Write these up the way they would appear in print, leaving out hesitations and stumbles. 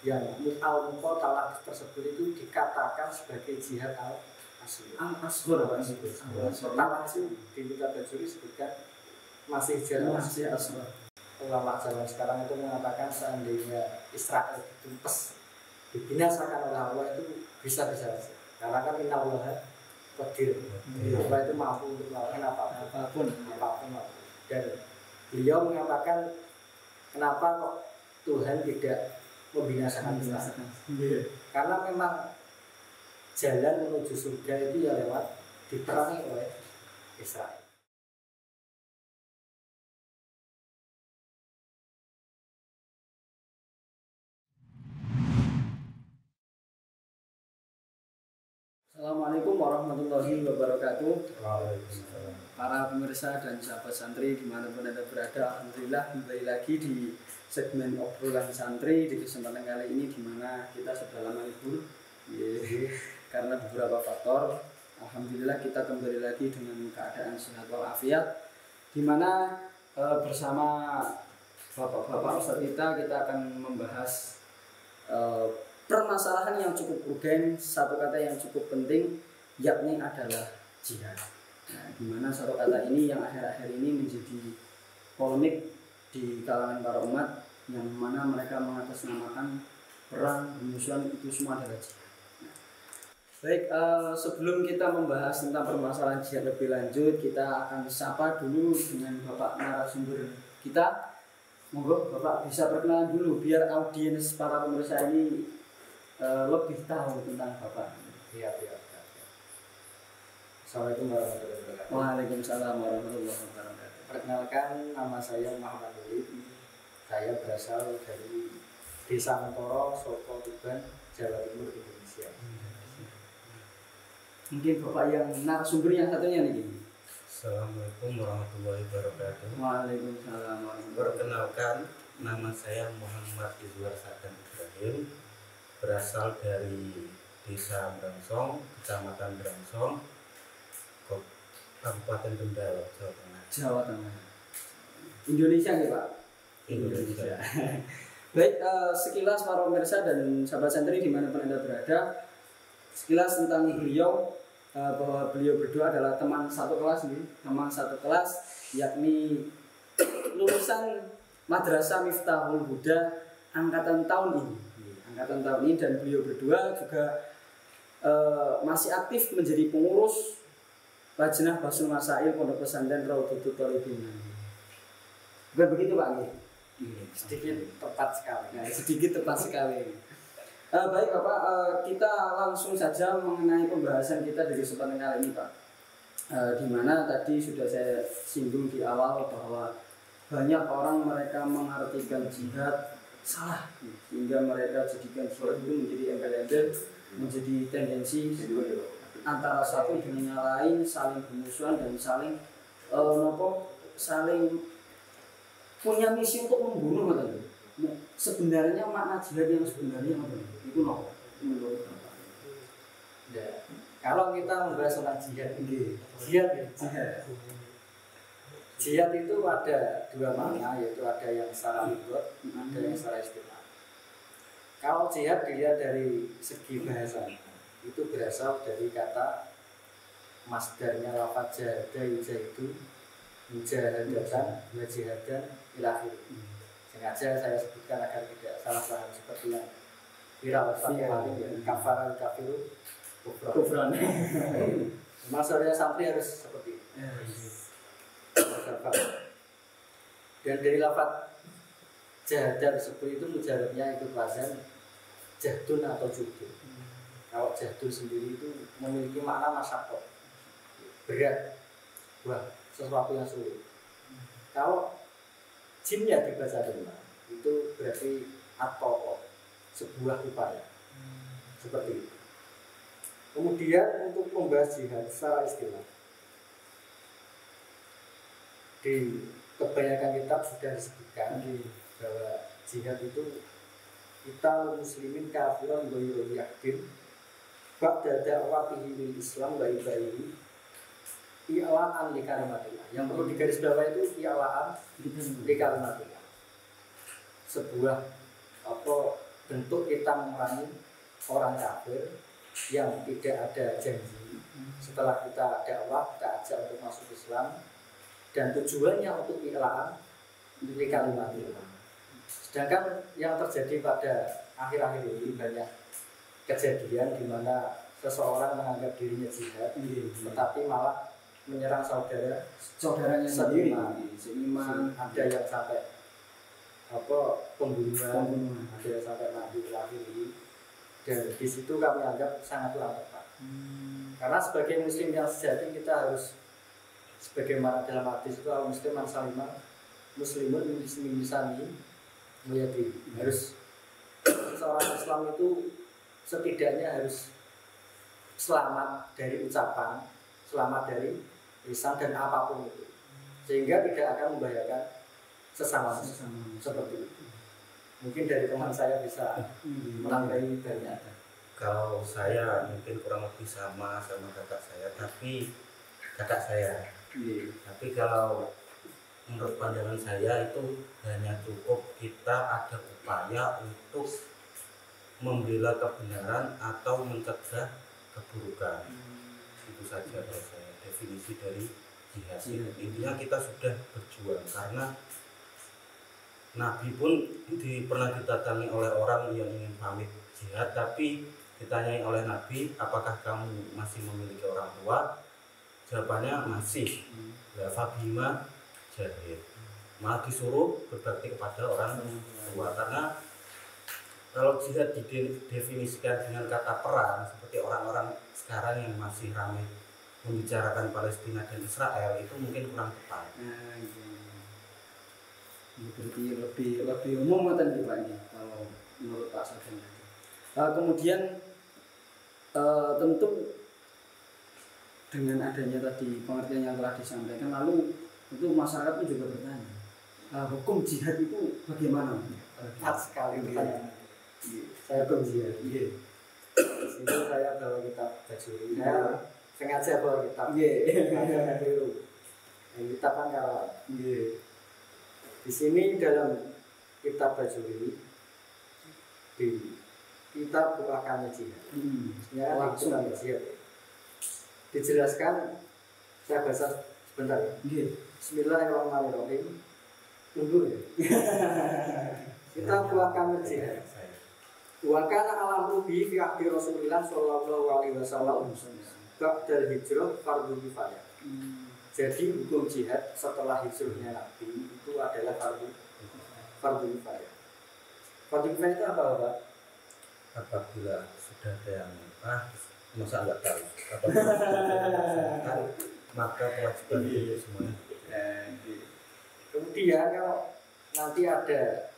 yang al-muqatalah tersebut itu dikatakan sebagai jihad al-asghar. Pertama itu di kitab Bajuri disebutkan masih jihad al-asghar. Ulama zaman sekarang itu mengatakan seandainya Israel ditumpes, dibinasakan oleh Allah itu bisa-bisa saja. Karena kan inna Allah qadir. Allah itu mampu untuk melakukan apapun. Dan beliau mengatakan kenapa kok Tuhan tidak membinasakan Israel? Karena memang jalan menuju surga itu ya lewat diperangi oleh Israel. Assalamualaikum warahmatullahi wabarakatuh. Para pemirsa dan sahabat santri dimanapun Anda berada, alhamdulillah kembali lagi di segmen obrolan santri di kesempatan kali ini, di mana kita sudah lama libur karena beberapa faktor. Alhamdulillah kita kembali lagi dengan keadaan sehat walafiat, di mana bersama bapak-bapak ustadz kita akan membahas permasalahan yang cukup urgen, satu kata yang cukup penting, yakni adalah jihad. Nah, di mana satu kata ini yang akhir-akhir ini menjadi polemik di kalangan para umat, yang mana mereka mengatasnamakan perang, pemusuhan, itu semua adalah jihad. Nah, baik, sebelum kita membahas tentang permasalahan jihad lebih lanjut, kita akan sapa dulu dengan bapak narasumber kita. Monggo bapak bisa perkenalan dulu biar audiens para pemirsa ini lebih tahu tentang bapak. Iya. Assalamualaikum warahmatullahi wabarakatuh. Waalaikumsalam warahmatullahi wabarakatuh. Perkenalkan, nama saya Muhammad Walid. Saya berasal dari Desa Mentoro, Soko, Tuban, Jawa Timur, Indonesia. Mungkin bapak yang narasumber yang satunya nih. Assalamualaikum warahmatullahi wabarakatuh. Waalaikumsalam warahmatullahi wabarakatuh. Perkenalkan, nama saya Muhammad Izwar Sadan Ibrahim, berasal dari Desa Brangsong, Kecamatan Brangsong, Kabupaten Kendal, Jawa Tengah. Jawa Tengah. Indonesia nih Pak? Indonesia. Baik, sekilas para pemirsa dan sahabat santri dimanapun Anda berada, sekilas tentang beliau, bahwa beliau berdua adalah teman satu kelas nih, yakni lulusan Madrasah Miftahul Huda angkatan tahun ini, dan beliau berdua juga masih aktif menjadi pengurus Lajnah Basul Masail Pondok Pesantren Raudhatul Thalibin. Bukan begitu Pak? Sedikit tepat sekali. Baik Bapak, kita langsung saja mengenai pembahasan kita dari kesempatan kali ini Pak. Di mana tadi sudah saya singgung di awal bahwa banyak orang mereka mengartikan jihad salah, sehingga mereka jadikan jihad itu menjadi embel-embel, menjadi tendensi antara satu dengan yang lain, saling bermusuhan dan saling punya misi untuk membunuh. Nah, sebenarnya makna jihad yang sebenarnya itu menurut Bapak? Ya, kalau kita membahas tentang jihad itu ada dua makna, yaitu ada yang secara lugat, ada yang secara istilah. Kalau jihad dilihat dari segi bahasa, itu berasal dari kata masdarnya lafaz jahada yujaidu, mujahadatan wa jihadan ila akhirih. Sengaja saya sebutkan agar tidak salah paham seperti yang viral kafara kafiru kufran. Maksudnya santri harus seperti itu. Dan dari lafaz jahada tersebut itu mujarabnya itu wazan jahdun atau judul. Kalau jahdun sendiri itu memiliki makna masyaqqah, berat, sesuatu yang sulit. Kalau jinnya dibaca benar, itu berarti atau sebuah upaya, seperti itu. Kemudian untuk membahas jihad secara istilah, di kebanyakan kitab sudah disebutkan bahwa jihad itu kita muslimin kafiran ghairu yahdin ba'da da'watihi lil Islam wa ibaihi i'la'an li kalimatillah. Yang perlu digarisbawahi itu i'la'an li kalimatillah. Sebuah bentuk kita memerangi orang kafir yang tidak ada janji. Setelah kita dakwah, kita ajak untuk masuk Islam, dan tujuannya untuk i'laan di kalimatillah. Sedangkan yang terjadi pada akhir-akhir ini banyak kejadian di mana seseorang menganggap dirinya jihad, tetapi malah menyerang saudaranya sendiri. Seiman. Ada yang sampai pembunuhan, ada yang sampai mati lahiri. Dan di situ kami anggap sangat kurang tepat. Karena sebagai muslim yang sejati kita harus, sebagaimana dalam hadis itu al-muslim man salima muslimun min lisani meyati, harus seorang Islam itu setidaknya harus selamat dari ucapan, selamat dari lisan dan apapun itu, sehingga tidak akan membahayakan sesama seperti itu. Mungkin dari teman saya bisa menambahi banyak. Kalau saya mungkin kurang lebih sama kakak saya, tapi kalau menurut pandangan saya itu hanya cukup kita ada upaya untuk membela kebenaran atau mencegah keburukan. Itu saja kalau saya definisi dari jihad. Intinya kita sudah berjuang, karena Nabi pun pernah didatangi oleh orang yang ingin pamit jihad, tapi ditanyai oleh Nabi, apakah kamu masih memiliki orang tua? Jawabannya masih. Ya fabima jahid. Malah disuruh berbakti kepada orang tua, karena kalau jihad didefinisikan dengan kata perang, seperti orang-orang sekarang yang masih ramai membicarakan Palestina dan Israel, itu mungkin kurang tepat. Berarti lebih umum kan Pak ini kalau menurut Pak Sarjan. Kemudian tentu dengan adanya tadi pengertian yang telah disampaikan, lalu tentu masyarakat pun juga bertanya, hukum jihad itu bagaimana? Tepat sekali pertanyaan. Saya hukum jihad. Di sini saya bawa kitab Bajuri. Saya sengaja bawa kitab. Kitab kan Karawang. Di sini dalam kitab Bajuri, di kitab Ahkamul Jihad, langsung jihad dijelaskan. Saya baca sebentar ya. Bismillahirrahmanirrahim. Tunggu ya. Kitab Ahkamul Jihad. Wa kana al-amru bi fi ahdi Rasulillah sallallahu alaihi wasallam ba'da hijrah fardhu kifayah. Jadi hukum jihad setelah hijrahnya Nabi itu adalah fardhu kifayah. Fardhu kifayah itu apa, Pak? Apabila sudah ada yang masa nggak tahu, maka kewajiban itu semuanya. Kemudian kalau nanti ada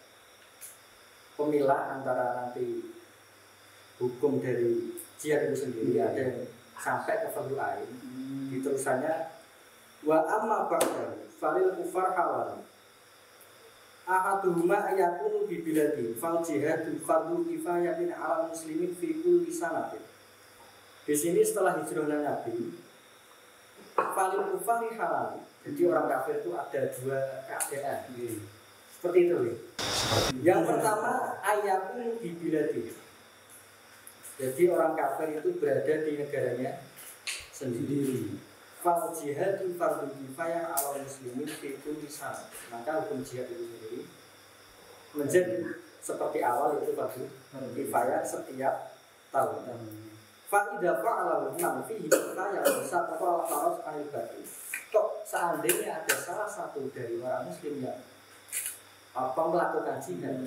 pemilah antara nanti hukum dari jihad itu sendiri, ada yang sampai ke fardhu ain, diterusannya wa amma ba'da falil kufar halal ahaduhuma ayakunu bi biladi fal jihadu fardhu kifayatin ala muslimin fi kulli sanatin. Di sini setelah hijrahnya Nabi, falil kufar halal, jadi orang kafir itu ada dua keadaan. Seperti itu ya. Yang pertama ayakunu bi biladi, jadi orang kafir itu berada di negaranya sendiri. Fal jihadu fardhu kifayah ala muslimin fi kulli sana. Maka hukum jihad itu sendiri menjadi seperti awal, yaitu fardhu kifayah setiap tahun. Fa idza fa'ala man fihi kifayah bisa atau al-faraz anil baqi. Kok seandainya ada salah satu dari orang muslim yang melakukan jihad,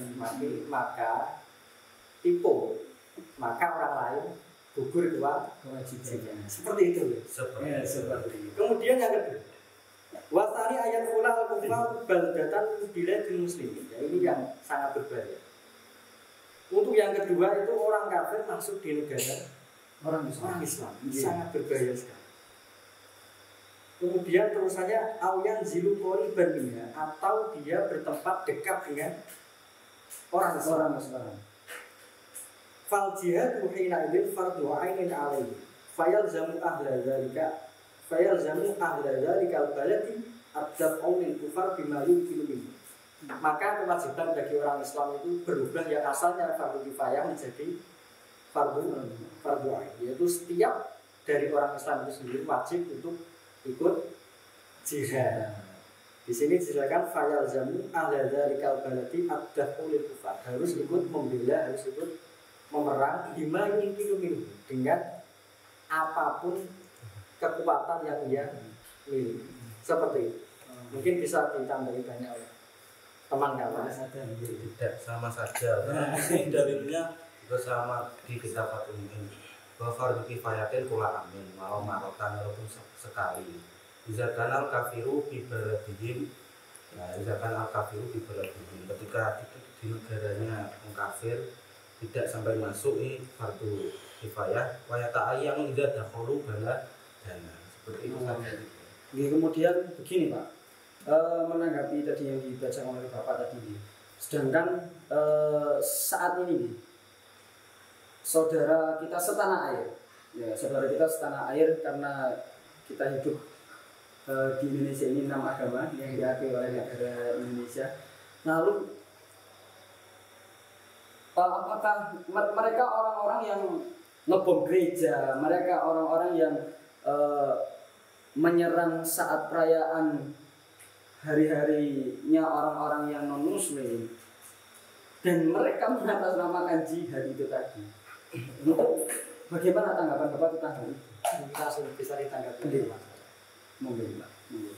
maka orang lain gugur kewajiban. Seperti itu. Seperti itu. Kemudian yang kedua, wasani ayat ulal kufar baldatan biladil muslimin. Ya, ini yang sangat berbahaya. Untuk yang kedua itu orang kafir masuk di negara orang Islam. Sangat berbahaya sekali. Kemudian terusannya awian zilu qoriban minha, atau dia bertempat dekat dengan orang Islam. Fal jihadu hina idin fardhu ainin alaihi fayalzamu ahla dzalika al-baladi ad-daf'u lil kufar bima yumkinu minhu. Maka kewajiban bagi orang Islam itu berubah yang asalnya fardu kifayah menjadi fardu ain, yaitu setiap dari orang Islam itu sendiri wajib untuk ikut jihad. Di sini dijelaskan fayal zamu ahla dzalikal baladi ad-dafulil kufar, harus ikut membela, harus ikut memerang bima yumkinu dengan apapun kekuatan yang ia miliki. Seperti itu. Mungkin bisa ditambahi banyak oleh teman-teman. Tidak sama saja. Dalilnya juga sama di kitab Fathul Muin. Bahwa fardu kifayatin kula amin walau marotan walaupun sekali. Bisa kanal kafiru bi baladihim. Nah, bisa kanal kafiru bi baladihim. Ketika itu di negaranya mengkafir tidak sampai masuk fardu kifayah wa yata'ayyanu idza dakhulu bala dana. Seperti itu saja. Kemudian begini Pak, menanggapi tadi yang dibaca oleh Bapak tadi, sedangkan saat ini saudara kita setanah air, ya saudara kita setanah air karena kita hidup di Indonesia ini 6 agama yang diakui oleh negara Indonesia. Lalu apakah mereka orang-orang yang ngebom gereja, mereka orang-orang yang menyerang saat perayaan hari-harinya orang-orang yang non-muslim, dan mereka mengatasnamakan jihad itu tadi. Bagaimana tanggapan Bapak tentang hal itu? Bisa ditanggapi.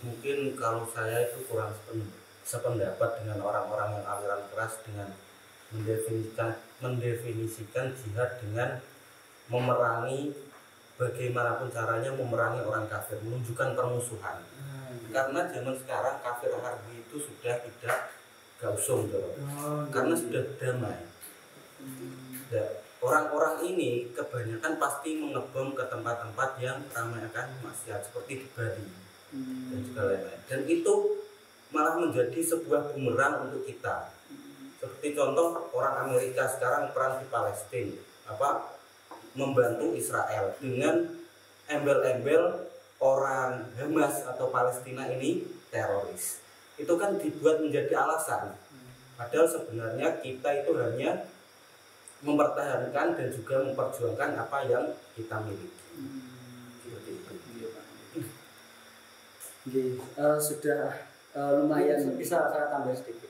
Mungkin kalau saya itu kurang sependapat dengan orang-orang yang aliran keras dengan mendefinisikan jihad dengan memerangi, bagaimanapun caranya memerangi orang kafir, menunjukkan permusuhan. Karena zaman sekarang kafir harbi itu sudah tidak gausung, karena sudah damai. Orang-orang ini kebanyakan pasti mengebom ke tempat-tempat yang ramai akan maksiat seperti di Bali dan juga lain-lain. Dan itu malah menjadi sebuah bumerang untuk kita. Seperti contoh orang Amerika sekarang perang di Palestina, membantu Israel dengan embel-embel orang Hamas atau Palestina ini teroris. Itu kan dibuat menjadi alasan. Padahal sebenarnya kita itu hanya mempertahankan dan juga memperjuangkan apa yang kita miliki. Seperti itu. Sudah lumayan. Bisa saya tambah sedikit.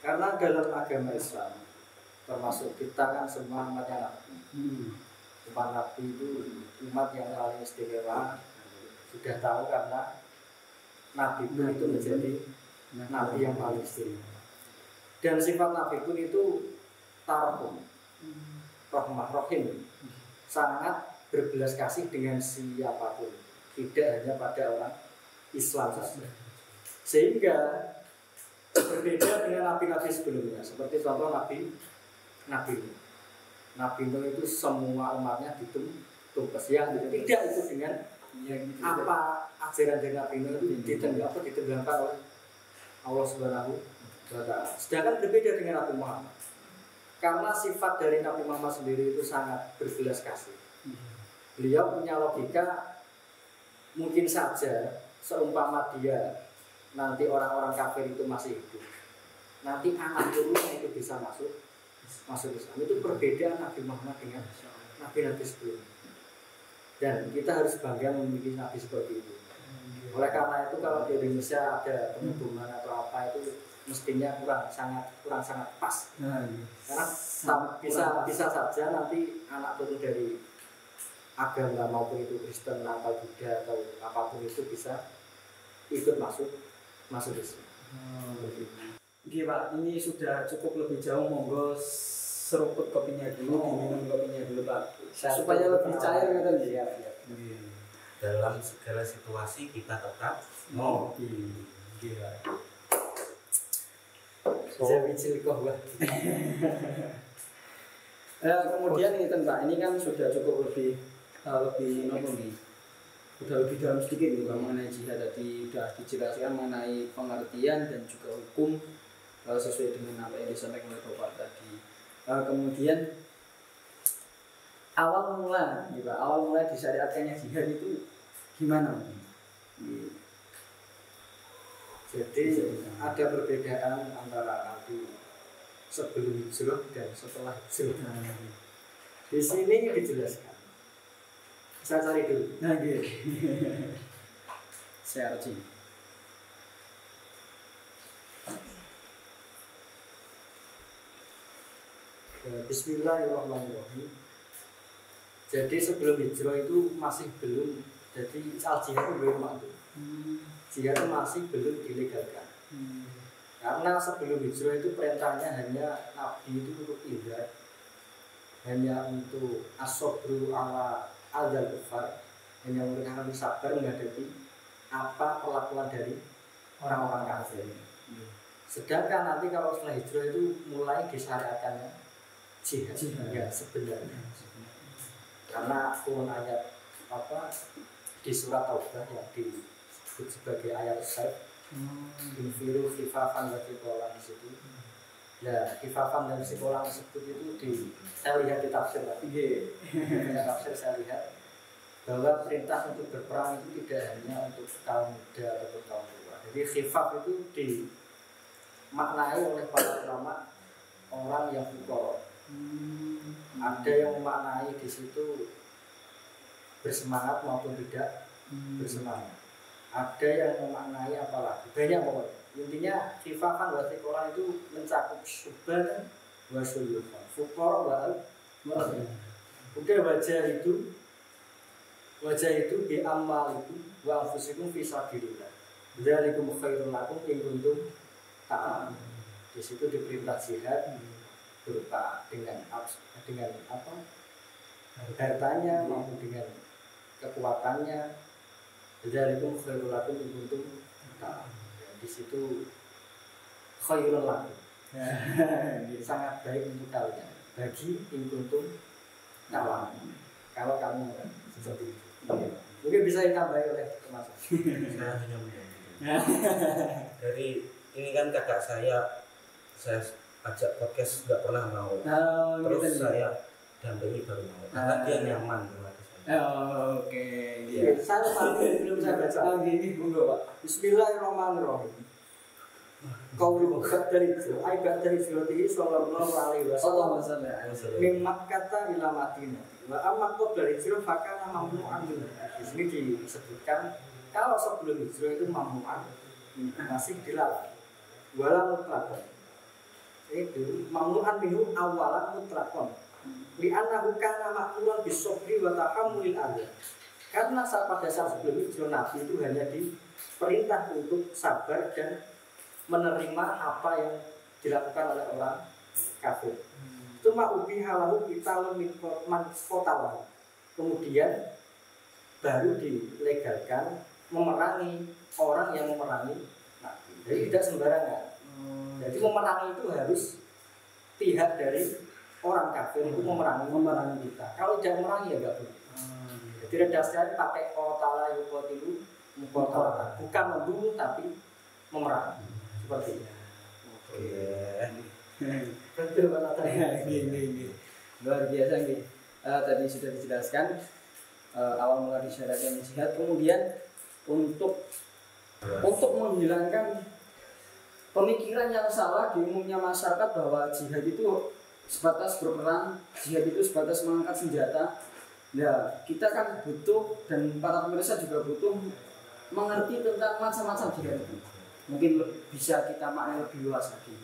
Karena dalam agama Islam, termasuk kita kan semua umat Nabi. Umat Nabi itu umat yang paling istimewa. Sudah tahu karena Nabi pun itu menjadi Nabi yang paling istimewa. Dan sifat Nabi pun itu tarahum, rahmah, rahim, sangat berbelas kasih dengan siapapun, tidak hanya pada orang Islam saja. Sehingga berbeda dengan nabi-nabi sebelumnya, seperti contoh Nabi Nuh itu semua umatnya ditumpes, yang tidak itu dengan apa ajaran dari Nabi Nuh itu ditenggelamkan oleh Allah Subhanahu wa Ta'ala. Sedangkan berbeda dengan Nabi Muhammad, karena sifat dari Nabi Muhammad sendiri itu sangat berbelas kasih. Beliau punya logika, mungkin saja seumpama dia nanti orang-orang kafir itu masih hidup, nanti anak turunnya itu bisa masuk Islam. Itu perbedaan Nabi Muhammad dengan nabi-nabi sebelumnya. Dan kita harus bangga memiliki nabi seperti itu. Oleh karena itu kalau di Indonesia ada pengeboman atau apa itu mestinya kurang sangat pas. Karena bisa saja nanti anak turun dari agama maupun itu Kristen atau Buddha atau apapun itu bisa ikut masuk Islam. Oke Pak, ini sudah cukup lebih jauh, monggo seruput kopinya dulu, diminum kopinya dulu Pak, supaya lebih cair gitu ya. Dalam segala situasi kita tetap ngopi. Kemudian ini Pak, ini kan sudah cukup lebih udah lebih dalam sedikit nih mengenai jihad. Tadi sudah dijelaskan mengenai pengertian dan juga hukum sesuai dengan apa yang disampaikan oleh Bapak tadi. Kemudian awal mula disyariatkannya jihad itu gimana? Jadi ada perbedaan antara Nabi sebelum hijrah dan setelah hijrah. Di sini dijelaskan. Saya cari dulu. Nah, gitu. Saya cari. Bismillahirrahmanirrahim. Jadi sebelum hijrah itu masih belum, jadi al-jihad itu belum masuk. Jihad itu masih belum dilegalkan. Karena sebelum hijrah itu perintahnya hanya Nabi itu untuk ibadah, hanya untuk as-sabru ala al-kufar, hanya untuk harus sabar menghadapi apa perlakuan dari orang-orang kafir. Sedangkan nanti kalau setelah hijrah itu mulai disyariatkannya jihad ya sebenarnya. Karena turun ayat apa di surat Taubah yang disebut sebagai ayat Saif, infiru khifafan wa thiqalan di situ. Ya, khifafan dan thiqalan disebut itu saya lihat di tafsir lagi. Tafsir saya lihat bahwa perintah untuk berperang itu tidak hanya untuk kaum muda atau kaum tua. Jadi khifaf itu dimaknai oleh para ulama orang yang fuqara. Ada yang memaknai di situ bersemangat maupun tidak bersemangat. Ada yang memaknai apalagi banyak pokoknya. Intinya khifafan wa thiqalan itu mencakup subhan wa suyufan, fuqara wa udah wajah itu bi amalikum wa anfusikum fi sabilillah. Dzalikum khairul lakum in kuntum ta'lamun. Di situ diperintah jihad berupa dengan apa? Hartanya maupun dengan kekuatannya. Dzalikum khairul lakum in kuntum ta'lamun. Di situ khairul lakum. Sangat baik untuk kalian bagi in kuntum ta'lamun. Kalau kamu seperti itu. Mungkin bisa ditambahi oleh Mas. Saya hanya dari ini kan kakak saya ajak podcast nggak pernah mau. Terus gitu. Saya dampingi baru mau. Karena dia nyaman sama saya. Oke. Iya. Saya belum saya baca. Gini dulu Pak. Bismillahirrahmanirrahim. Qaulu dari Rasulullah sallallahu alaihi wasallam min Makkah ila Madinah wa amma qabla hijrah fakana mamnu'an. Di sini disebutkan kalau sebelum hijrah itu mamnu'an, masih dilarang. Wala mutlaqan. Itu mamnu'an minhu awalan mutlaqan. Li annahu kana ma'muran bis-sabri wa tahammulil adha. Karena pada saat sebelum hijrah Nabi itu hanya diperintah untuk sabar dan menerima apa yang dilakukan oleh orang kafir. Cuma ubi halahu kita man kotalah. Kemudian baru dilegalkan memerangi orang yang memerangi Nabi. Jadi tidak sembarangan. Jadi memerangi itu harus pihak dari orang kafir itu memerangi kita. Kalau tidak memerangi ya enggak boleh. Jadi dasarnya pakai kotala yukotilu mukotala, bukan membunuh tapi memerangi. Seperti itu. Betul banget. Ini luar biasa nih. Tadi sudah dijelaskan awal mula disyaratkan jihad, kemudian untuk menghilangkan pemikiran yang salah di umumnya masyarakat bahwa jihad itu sebatas berperang, jihad itu sebatas mengangkat senjata. Nah, kita kan butuh dan para pemirsa juga butuh mengerti tentang macam-macam jihad itu. Mungkin bisa kita maknai lebih luas lagi.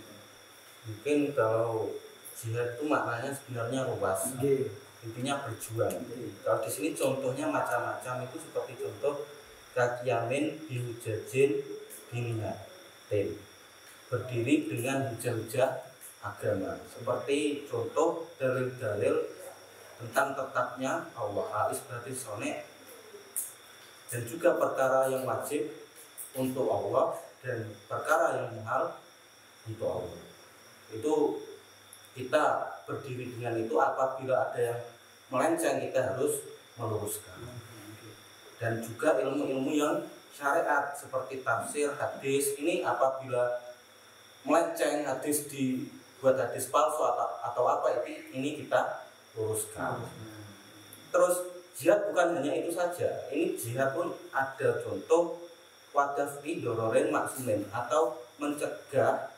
Mungkin kalau jihad itu maknanya sebenarnya luas. Intinya berjuang. Kalau di sini contohnya macam-macam, itu seperti contoh kakiamin bihujajin biniyatin, berdiri dengan hujah-hujah agama. Seperti contoh dalil-dalil tentang tetapnya Allah, ais berarti sonek, dan juga perkara yang wajib untuk Allah dan perkara yang mahal untuk Allah. Itu kita berdiri dengan itu, apabila ada yang melenceng kita harus meluruskan. Dan juga ilmu-ilmu yang syariat seperti tafsir, hadis, ini apabila melenceng hadis dibuat hadis palsu atau apa ini kita luruskan. Terus jihad bukan hanya itu saja. Ini jihad pun ada contoh wadaf'i dororin maksumin, atau mencegah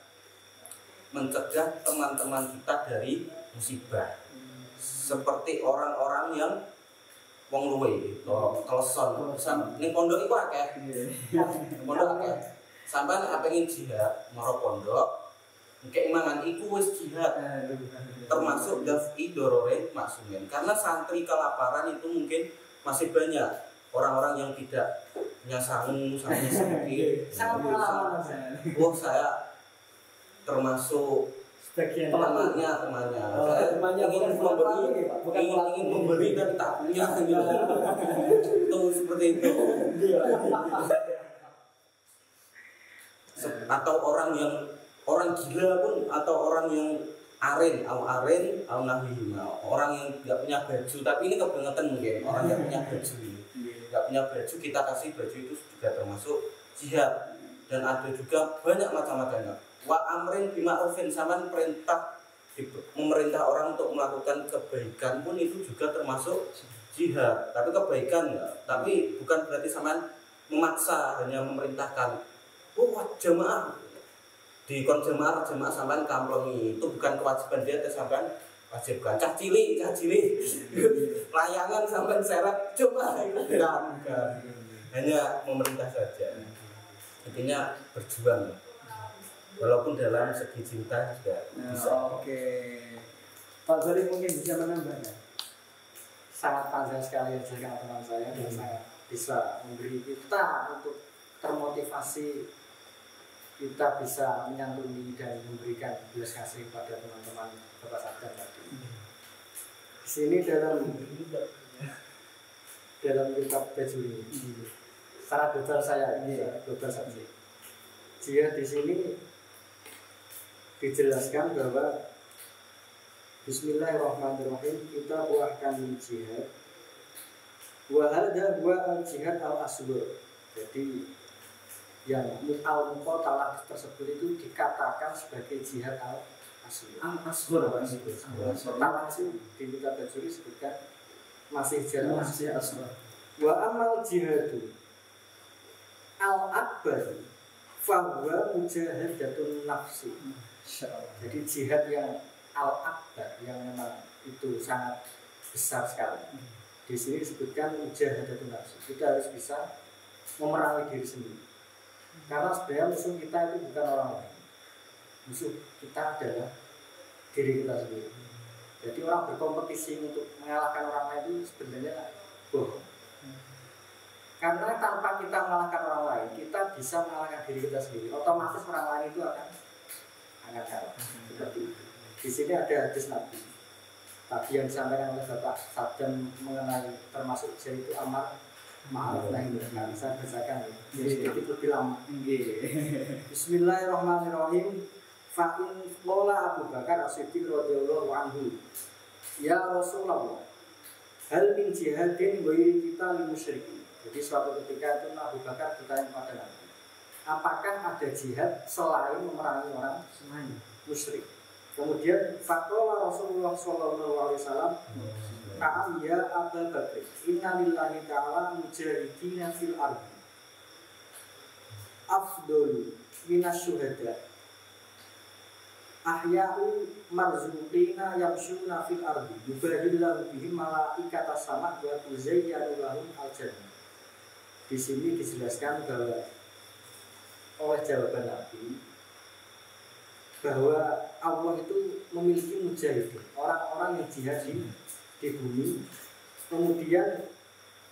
teman-teman kita dari musibah, seperti orang-orang yang wong luwe kleson ning pondok iku akeh. Pondok akeh. Sampeyan nek pengen jihad maro pondok, engke mangan iku wis jihad. Termasuk daf'i dororin maksumin. Karena santri kelaparan itu mungkin masih banyak orang-orang yang tidak punya sangu sedikit. Sangat pengalaman Wah, saya termasuk sebagian temannya. temannya ingin memberi dan tak punya gitu. Itu seperti itu. Atau orang gila pun, atau orang yang aren au nahwihima, orang yang nggak punya baju, tapi ini kebangetan mungkin orang yang punya baju, kita kasih baju, itu juga termasuk jihad. Dan ada juga banyak macam-macamnya. Wa amrin bima'rufin, sama memerintah orang untuk melakukan kebaikan pun itu juga termasuk jihad. Tapi kebaikan ya, tapi bukan berarti sama memaksa, hanya memerintahkan. Jamaah di jamaah sampean kamplongi, itu bukan kewajiban dia, sampean wajibkan. Cah cilik layangan sampean seret coba, bukan. Hanya memerintah saja. Intinya berjuang, walaupun dalam segi cinta juga bisa. Oke. Pak Zori mungkin bisa menambahnya. Sangat panjang sekali ajaran teman saya, dan sangat bisa memberi kita untuk termotivasi, kita bisa menyantuni dan memberikan belas kasih pada teman-teman Bapak Sadar tadi. Di sini dalam kitab Bajuri ini, secara detail saya detail saja. Jihad di sini dijelaskan bahwa Bismillahirrahmanirrahim, kita buahkan jihad. Wa hadza huwa al-jihad al-asghar. Jadi yang al-muqatalah tersebut itu dikatakan sebagai jihad al-asghar. Muqatalah itu di kitab Bajuri disebutkan masih asghar. Wa amal jihadu al-akbar fahuwa mujahadatun nafsi. Jadi jihad yang al-akbar, yang memang itu sangat besar sekali, di sini disebutkan mujahadatun nafsi. Kita harus bisa memerangi diri sendiri, karena sebenarnya musuh kita itu bukan orang lain, musuh kita adalah diri kita sendiri. Jadi orang berkompetisi untuk mengalahkan orang lain itu sebenarnya bohong. Karena tanpa kita mengalahkan orang lain, kita bisa mengalahkan diri kita sendiri. Otomatis orang lain itu akan kalah. Seperti itu. Di sini ada hadis Nabi tadi yang disampaikan oleh Bapak Sadam mengenai termasuk jihad itu amar ma'ruf nahi munkar. Saya bacakan ya. Sedikit lebih lama. Bismillahirrahmanirrahim. Fa'in qala Abu Bakar As-Siddiq radhiyallahu anhu, ya Rasulullah, hal min jihadin ghairi kita lil musyrikin. Jadi suatu ketika itu Abu Bakar bertanya kepada Nabi, apakah ada jihad selain memerangi orang musyrik? Kemudian faqala Rasulullah sallallahu alaihi wasallam, "Na'am ya Abu Bakar, inna lillahi ta'ala mujahidina fil ardi afdalu minasyuhada ahya'u marzuqina yamshuna fil ardi yubahillahu bihim malaikata sama wa tuzayyanu lahum al-jannah." Di sini dijelaskan bahwa oleh jawaban Nabi bahwa Allah itu memiliki mujahidin, orang-orang yang jihad di bumi, kemudian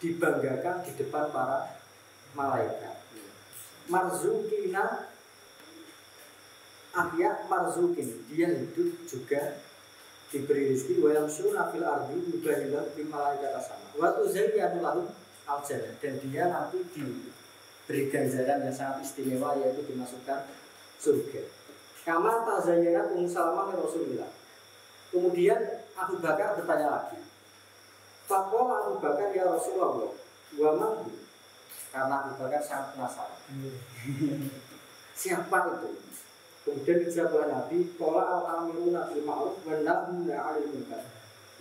dibanggakan di depan para malaikat. Marzukina ahya marzukin, dia hidup juga diberi rezeki. Wa yamshuna fil ardi yubahillahu bihim malaikata sama wa tuzayyanu lahum al-jannah, dan dia nanti diberi ganjaran yang sangat istimewa, yaitu dimasukkan surga. Kama tazayyana Salman Rasulullah. Kemudian Abu Bakar bertanya lagi. Faqala Abu Bakar, ya Rasulullah, wa man? Karena Abu Bakar sangat penasaran. Siapa itu? Kemudian dijawab oleh Nabi, qala al-amiruna bil ma'ruf wan nahuna 'anil munkar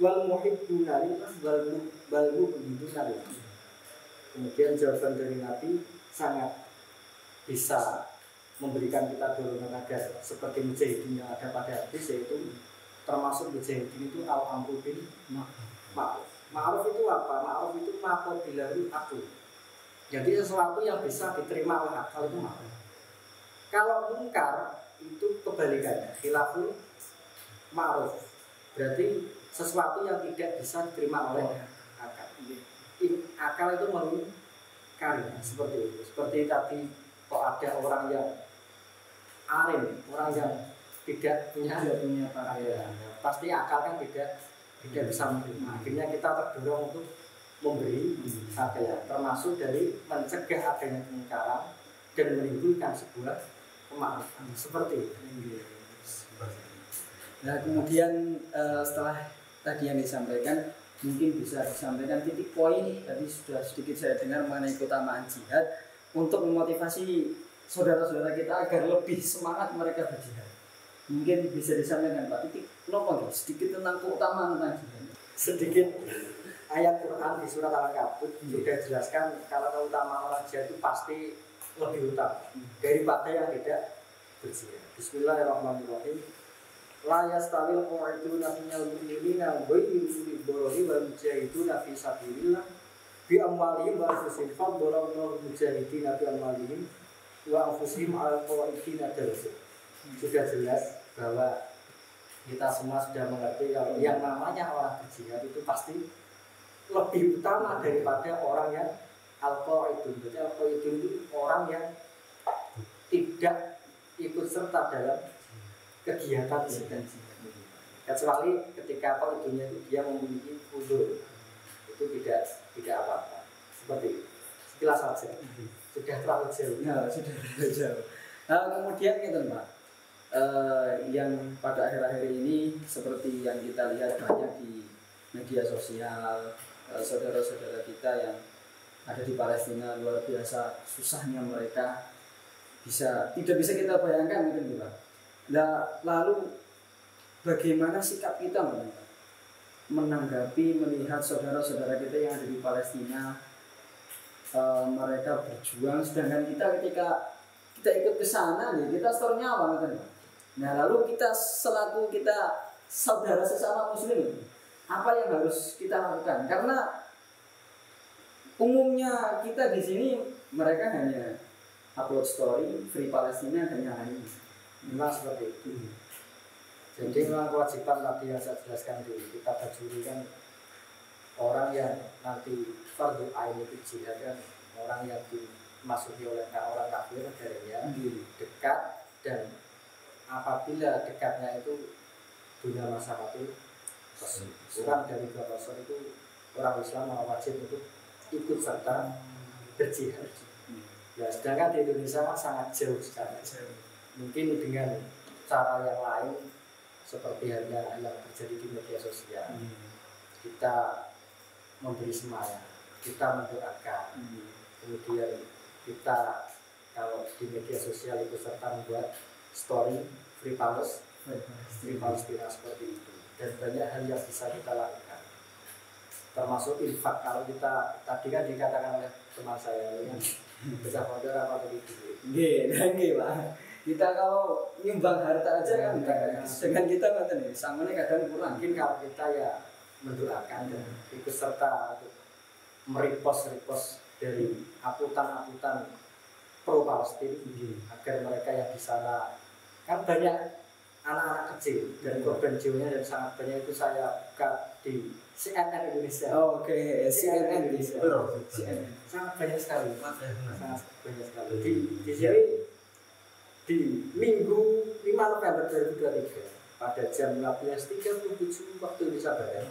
wal muhibbuna lillah wal muhibbuna lillah. Kemudian jawaban dari Nabi sangat bisa memberikan kita dorongan agar seperti mujahidin yang ada pada hadis, yaitu termasuk mujahidin itu al-amru bil ma'ruf. Ma'ruf itu apa? Ma'ruf itu maqabilul aku. Jadi sesuatu yang bisa diterima oleh akal itu ma'ruf. Kalau mungkar itu kebalikannya, khilaful ma'ruf. Berarti sesuatu yang tidak bisa diterima oleh akal. Akal itu mengingkari seperti itu. Seperti tadi kok ada orang yang alim, orang yang tidak punya pakaian, pasti akal kan tidak bisa menerima. Akhirnya kita terdorong untuk memberi pakaian, termasuk dari mencegah adanya kemungkaran dan menimbulkan sebuah kemakrufan seperti itu. Nah kemudian setelah tadi yang disampaikan, mungkin bisa disampaikan titik poin. Tadi sudah sedikit saya dengar mengenai keutamaan jihad untuk memotivasi saudara-saudara kita agar lebih semangat mereka berjihad. Mungkin bisa disampaikan Pak titik nopo sedikit tentang keutamaan tentang jihad. Sedikit ayat Quran di surat Al-Ankabut sudah jelaskan kalau keutamaan orang jihad itu pasti lebih utama daripada yang tidak berjihad. Bismillahirrahmanirrahim. La yastawil qa'iduna minal mu'minina ghairu ulil darari wal mujahiduna fi sabilillah bi amwalihim wa anfusihim fadlallahu mujahidina bi amwalihim wa anfusihim 'alal qa'idina darajat. Sudah jelas bahwa kita semua sudah mengerti kalau yang namanya orang berjihad itu pasti lebih utama daripada orang yang al-qa'idun. Jadi al-qa'idun itu orang yang tidak ikut serta dalam kegiatan jihad, kecuali ketika qa'idunnya itu dia memiliki uzur, itu tidak apa-apa. Seperti itu. Sekilas saja. Sudah terlalu jauh. Ya, sudah terlalu jauh. Nah, kemudian gitu Pak, yang pada akhir-akhir ini seperti yang kita lihat banyak di media sosial, saudara-saudara kita yang ada di Palestina, luar biasa susahnya mereka, tidak bisa kita bayangkan gitu Pak. Nah, lalu bagaimana sikap kita menanggapi melihat saudara-saudara kita yang ada di Palestina, mereka berjuang, sedangkan kita ketika kita ikut ke sana nih, kita setor nyawa gitu. Nah, lalu kita selaku kita saudara sesama muslim, apa yang harus kita lakukan? Karena umumnya kita di sini mereka hanya upload story Free Palestina hanya ini. Memang seperti itu. Jadi memang kewajiban tadi yang saya jelaskan di kitab Bajuri kan, orang yang nanti fardu ain itu jihad kan orang yang dimasuki oleh orang kafir darinya dekat, dan apabila dekatnya itu dunia masyarakat itu kurang dari 2% itu orang Islam wajib untuk ikut serta berjihad. Ya, sedangkan di Indonesia sangat jauh sekali. Mungkin dengan cara yang lain seperti halnya yang terjadi di media sosial, kita memberi semangat, kita mendoakan, kemudian kita kalau di media sosial itu serta membuat story Free Palestina seperti itu, dan banyak hal yang bisa kita lakukan, termasuk infak. Kalau kita tadi kan dikatakan oleh teman saya yang besar modal apa begitu, nggih Pak. Kita kalau nyumbang harta aja kan dengan kita nih, samanya kadang kurang. Mungkin kalau kita ya mendoakan dan ikut serta untuk meripos dari aputan pro Palestina agar mereka yang di sana, kan banyak anak-anak kecil dan korban jiwanya dan sangat banyak. Itu saya buka di CNN Indonesia. Oke, CNN Indonesia. Sangat banyak sekali. Di sini di Minggu 5 November 2023 pada jam 15.37 waktu Indonesia Barat,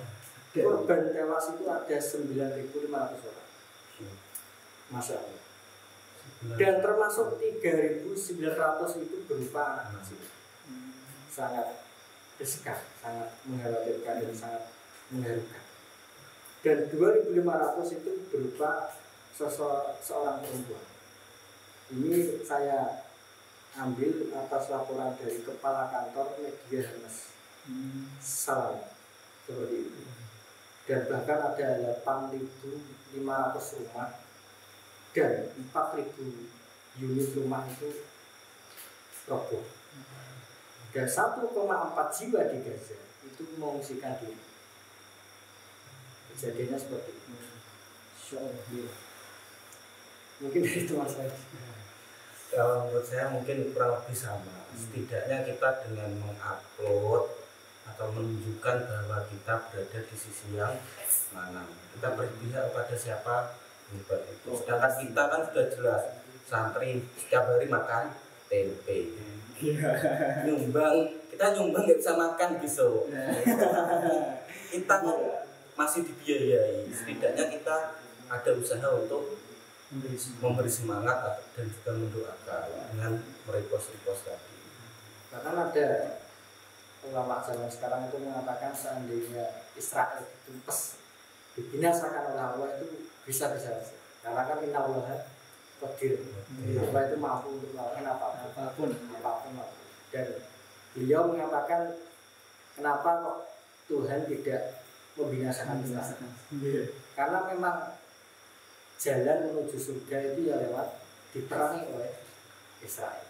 korban tewas itu ada 9.500 orang. Masya Allah. Dan termasuk 3.900 itu berupa anak kecil. Sangat riskan, sangat mengkhawatirkan dan sangat mengharukan. Dan 2.500 itu berupa seorang perempuan. Ini saya ambil atas laporan dari Kepala Kantor Media Hamas Salam seperti itu. Dan bahkan ada 8.500 rumah dan 4.000 unit rumah itu roboh. Dan 1,4 jiwa di Gaza itu mengungsikan diri. Kejadiannya seperti itu. Mungkin itu masalah. Kalau menurut saya mungkin kurang lebih sama. Setidaknya kita dengan mengupload atau menunjukkan bahwa kita berada di sisi yang mana, kita berpihak kepada siapa, bukan itu. Sedangkan kita kan sudah jelas santri setiap hari makan tempe, nyumbang, kita nyumbang nggak bisa makan besok. Kita kan masih dibiayai. Setidaknya kita ada usaha untuk memberi semangat dan juga mendoakan dengan merepost tadi. Bahkan ada ulama zaman sekarang itu mengatakan seandainya Israel ditumpas, dibinasakan oleh Allah itu bisa-bisa saja. Karena kan Inna Allah qadir, Allah itu mampu untuk melakukan apapun. Dan beliau mengatakan kenapa kok Tuhan tidak membinasakan Israel? Karena memang jalan menuju surga itu ya lewat diperangi oleh Israel.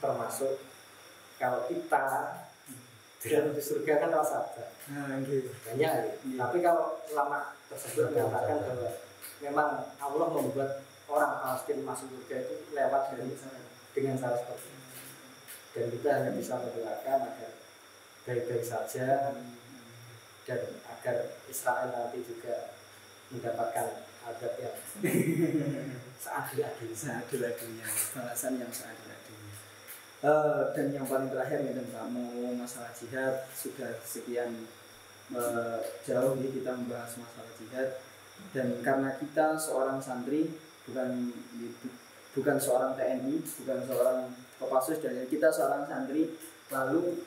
Termasuk kalau kita jalan menuju surga kan sabar. Banyak. Tapi kalau ulama tersebut mengatakan bahwa memang Allah membuat orang Palestina masuk surga itu lewat dengan cara seperti itu. Dan kita hanya bisa mendoakan agar baik-baik saja dan agar Israel nanti juga mendapatkan adab yang seadil-adilnya, balasan yang seadil-adilnya. Dan yang paling terakhir nih Pak, mau masalah jihad, sudah sekian jauh nih kita membahas masalah jihad, dan karena kita seorang santri, bukan seorang TNI, bukan seorang Kopassus, dan kita seorang santri, lalu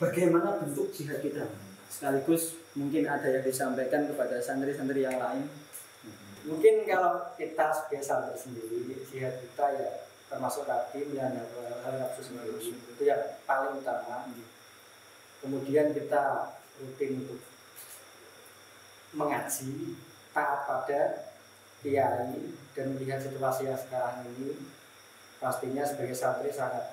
bagaimana bentuk jihad kita? Sekaligus mungkin ada yang disampaikan kepada santri-santri yang lain. Mungkin kalau kita sebagai santri sendiri, jihad kita ya termasuk tadi menyandang hal nafsu sendiri, itu yang paling utama. Kemudian kita rutin untuk mengaji, taat pada kiai, dan melihat situasi yang sekarang ini, pastinya sebagai santri sangat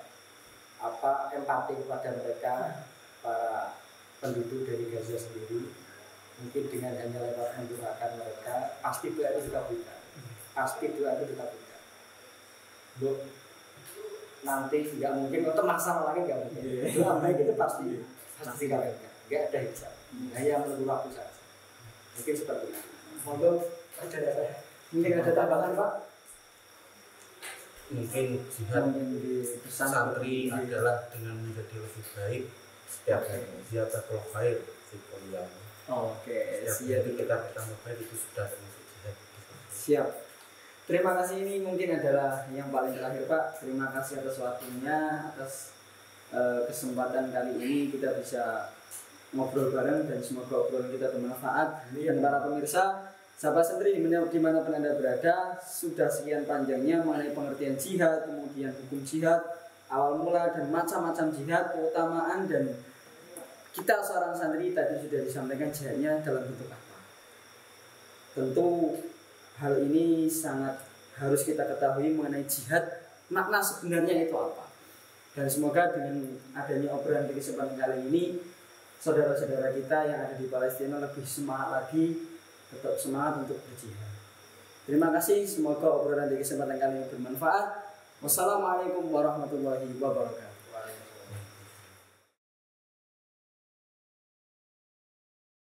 empati kepada mereka, para penduduk dari Gaza sendiri. Mungkin dengan hanya lewat mendoakan mereka, pasti doa itu dikabulkan. Bu, nanti nggak mungkin untuk masalah lagi nggak mungkin. Doa baik itu pasti dikabulkan. Nggak ada hijab. Hanya menunggu waktu saja. Mungkin seperti itu. Monggo mungkin ada tambahan Pak. Mungkin jihad santri adalah dengan menjadi lebih baik setiap hari. Ziyadatul khair fi kulli yawm. Oke, siap. Kita bertambah baik itu sudah termasuk jihad. Siap. Terima kasih, ini mungkin adalah yang paling terakhir Pak. Terima kasih atas waktunya, atas kesempatan kali ini kita bisa ngobrol bareng, dan semoga obrolan kita bermanfaat. Dan para pemirsa, sahabat santri dimanapun Anda berada, sudah sekian panjangnya mengenai pengertian jihad, kemudian hukum jihad, awal mula dan macam-macam jihad, keutamaan, dan kita seorang santri tadi sudah disampaikan jihadnya dalam bentuk apa. Tentu hal ini sangat harus kita ketahui mengenai jihad, makna sebenarnya itu apa. Dan semoga dengan adanya obrolan di kesempatan kali ini, saudara-saudara kita yang ada di Palestina lebih semangat lagi, tetap semangat untuk berjihad. Terima kasih, semoga obrolan di kesempatan kali ini bermanfaat. Wassalamualaikum warahmatullahi wabarakatuh.